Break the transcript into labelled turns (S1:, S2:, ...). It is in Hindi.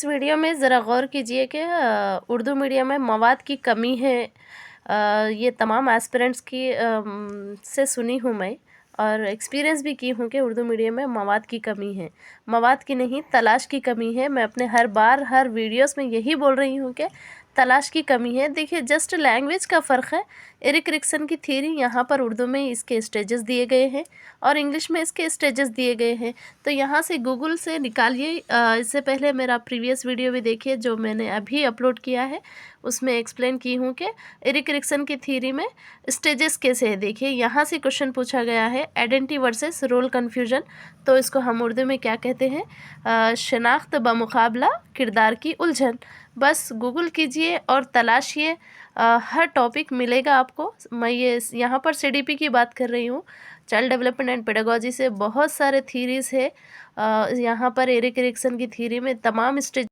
S1: इस वीडियो में ज़रा गौर कीजिए कि उर्दू मीडियम में मवाद की कमी है। ये तमाम एस्पिरेंट्स की से सुनी हूँ मैं और एक्सपीरियंस भी की हूँ कि उर्दू मीडियम में मवाद की कमी है। मवाद की नहीं, तलाश की कमी है। मैं अपने हर बार हर वीडियोस में यही बोल रही हूँ कि तलाश की कमी है। देखिए, जस्ट लैंग्वेज का फ़र्क है। एरिक एरिक्सन की थ्योरी यहाँ पर उर्दू में इसके स्टेजेस दिए गए हैं और इंग्लिश में इसके स्टेजेस दिए गए हैं। तो यहाँ से गूगल से निकालिए। इससे पहले मेरा प्रीवियस वीडियो भी देखिए जो मैंने अभी अपलोड किया है, उसमें एक्सप्लेन की हूँ कि एरिक एरिक्सन की थ्योरी में स्टेजेस कैसे है। देखिए, यहाँ से क्वेश्चन पूछा गया है, आइडेंटिटी वर्सेस रोल कन्फ्यूजन। तो इसको हम उर्दू में क्या कहते हैं? शनाख्त बमुकाबला किरदार की उलझन। बस गूगल कीजिए और तलाशिए, हर टॉपिक मिलेगा आपको। मैं ये यहाँ पर सीडीपी की बात कर रही हूँ, चाइल्ड डेवलपमेंट एंड पेडागोजी से बहुत सारे थीरीज़ है। यहाँ पर एरिक एरिक्सन की थ्योरी में तमाम स्टेज